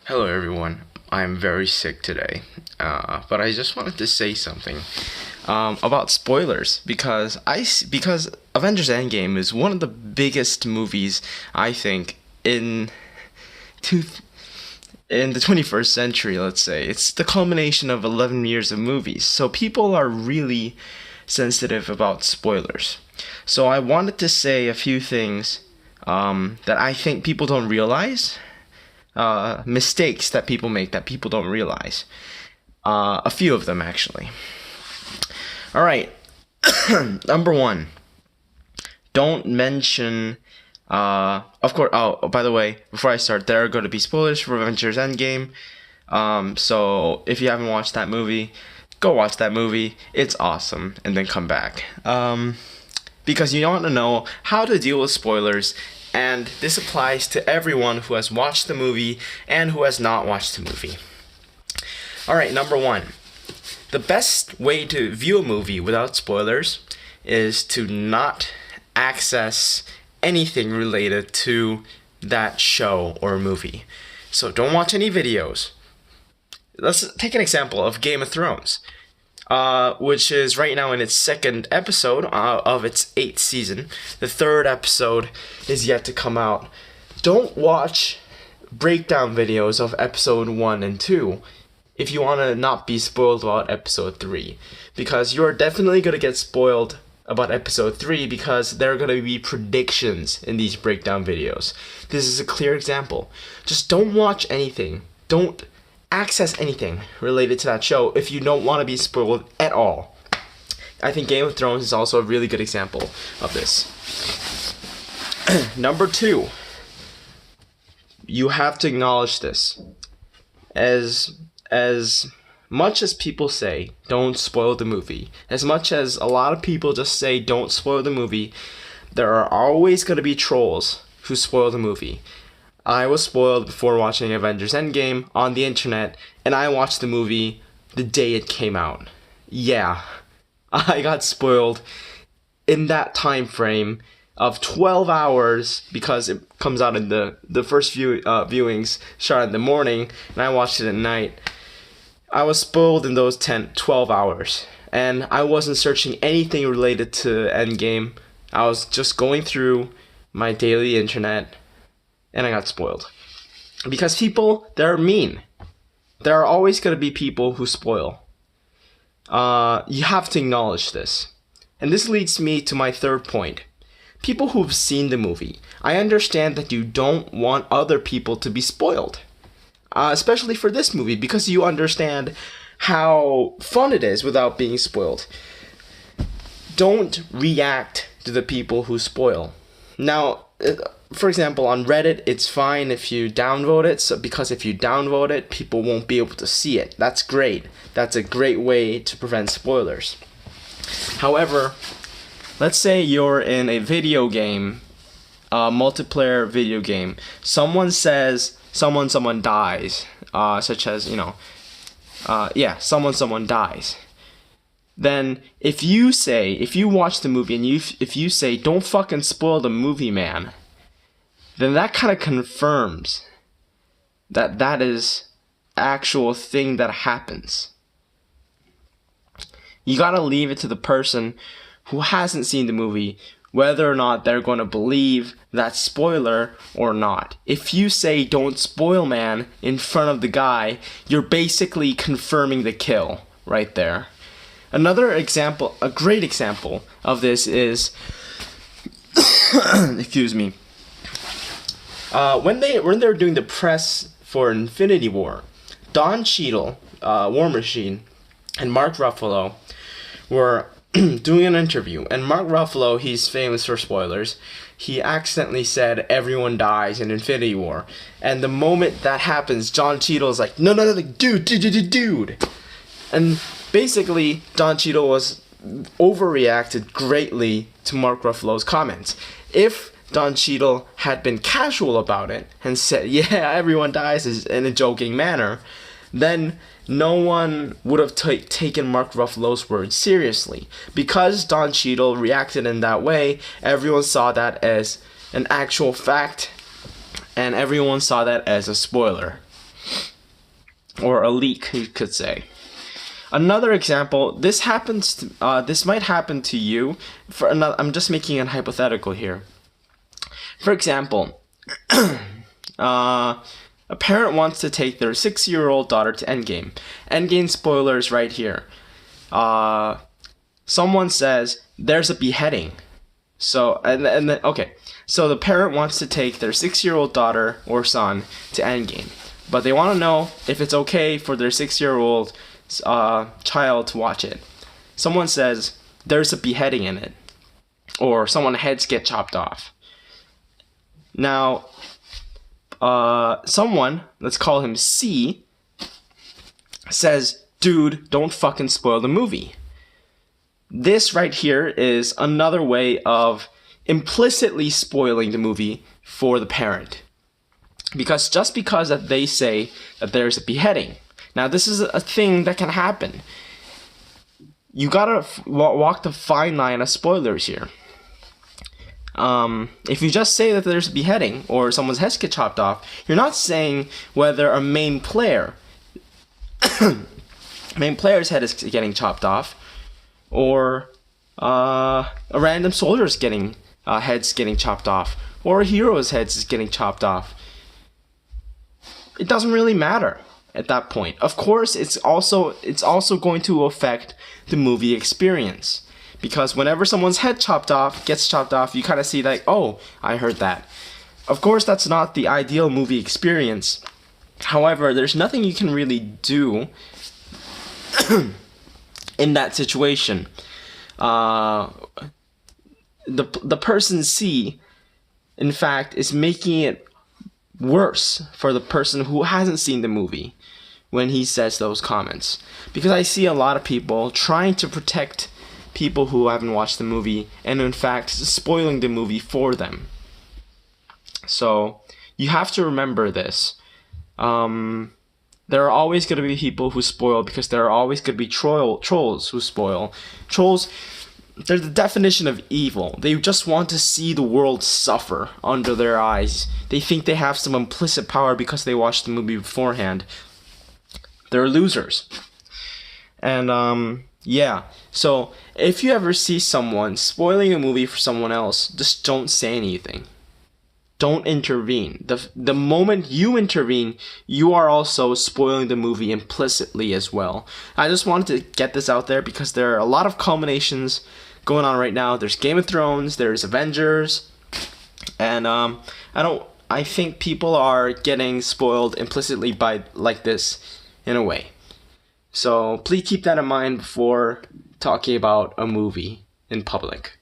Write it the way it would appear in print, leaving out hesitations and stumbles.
Hello, everyone. I'm very sick today, but I just wanted to say something about spoilers because Avengers Endgame is one of the biggest movies I think two, in the 21st century. Let's say it's the culmination of 11 years of movies, so people are really sensitive about spoilers. So I wanted to say a few things that I think people don't realize, mistakes that people make that people don't realize. A few of them, actually. All right. Number one, don't mention. Of course. Oh, by the way, before I start, there are going to be spoilers for Avengers Endgame. So if you haven't watched that movie, go watch that movie. It's awesome, and then come back. Because you want to know how to deal with spoilers, and this applies to everyone who has watched the movie and who has not watched the movie. Alright, number one. The best way to view a movie without spoilers is to not access anything related to that show or movie. So don't watch any videos. Let's take an example of Game of Thrones, which is right now in its second episode of its 8th season. The third episode is yet to come out. Don't watch breakdown videos of episode 1 and 2 if you want to not be spoiled about episode 3. Because you're definitely going to get spoiled about episode 3 because there are going to be predictions in these breakdown videos. This is a clear example. Just don't watch anything. Don't access anything related to that show if you don't want to be spoiled at all. I think Game of Thrones is also a really good example of this. Number two, you have to acknowledge this. As much as people say don't spoil the movie, as much as a lot of people just say don't spoil the movie, there are always going to be trolls who spoil the movie. I was spoiled before watching Avengers Endgame on the internet, and I watched the movie the day it came out. Yeah, I got spoiled in that time frame of 12 hours because it comes out in the first viewings shot in the morning, and I watched it at night. I was spoiled in those 12 hours, and I wasn't searching anything related to Endgame. I was just going through my daily internet, and I got spoiled. Because people, they're mean. There are always going to be people who spoil. You have to acknowledge this. And this leads me to my third point. People who've seen the movie. I understand that you don't want other people to be spoiled. Especially for this movie, because you understand how fun it is without being spoiled. Don't react to the people who spoil. Now, for example, on Reddit, it's fine if you downvote it, because if you downvote it, people won't be able to see it. That's great. That's a great way to prevent spoilers. However, let's say you're in a video game, a multiplayer video game. Someone says someone dies, such as, someone dies. Then if you watch the movie and if you say don't fucking spoil the movie, man, then that kind of confirms that is actual thing that happens. You gotta leave it to the person who hasn't seen the movie whether or not they're going to believe that spoiler or not. If you say don't spoil, man, in front of the guy, you're basically confirming the kill right there. Another example, a great example of this is excuse me. When they were doing the press for Infinity War, Don Cheadle, War Machine, and Mark Ruffalo were doing an interview, and Mark Ruffalo, he's famous for spoilers. He accidentally said everyone dies in Infinity War, and the moment that happens, Don Cheadle's like, no, dude. And basically, Don Cheadle was overreacted greatly to Mark Ruffalo's comments. If Don Cheadle had been casual about it and said, yeah, everyone dies in a joking manner, then no one would have taken Mark Ruffalo's words seriously. Because Don Cheadle reacted in that way, everyone saw that as an actual fact, and everyone saw that as a spoiler. or a leak, you could say. Another example, this might happen to you. I'm just making a hypothetical here. For example, a parent wants to take their 6-year-old daughter to Endgame. Endgame spoilers right here. Someone says there's a beheading. So so the parent wants to take their 6-year-old daughter or son to Endgame, but they want to know if it's okay for their 6-year-old child to watch it. Someone says there's a beheading in it, or someone's heads get chopped off. Now, someone, let's call him C, says, dude, don't fucking spoil the movie. This right here is another way of implicitly spoiling the movie for the parent. Because just because that they say that there's a beheading. Now, this is a thing that can happen. You gotta walk the fine line of spoilers here. If you just say that there's a beheading or someone's head gets chopped off, you're not saying whether a main player's head is getting chopped off, or a random soldier's heads getting chopped off, or a hero's head is getting chopped off. It doesn't really matter at that point. Of course, it's also going to affect the movie experience. Because whenever someone's head gets chopped off, you kind of see like, oh, I heard that. Of course, that's not the ideal movie experience. However, there's nothing you can really do in that situation. The person C, in fact, is making it worse for the person who hasn't seen the movie when he says those comments. Because I see a lot of people trying to protect people who haven't watched the movie, and in fact spoiling the movie for them. So you have to remember this. There are always going to be people who spoil, because there are always going to be trolls who spoil. Trolls, they're the definition of evil. They just want to see the world suffer under their eyes. They think they have some implicit power because they watched the movie beforehand. They're losers. And yeah, so if you ever see someone spoiling a movie for someone else, just don't say anything. Don't intervene. The moment you intervene, you are also spoiling the movie implicitly as well. I just wanted to get this out there because there are a lot of culminations going on right now. There's Game of Thrones, there's Avengers, and I think people are getting spoiled implicitly by like this in a way. So please keep that in mind before talking about a movie in public.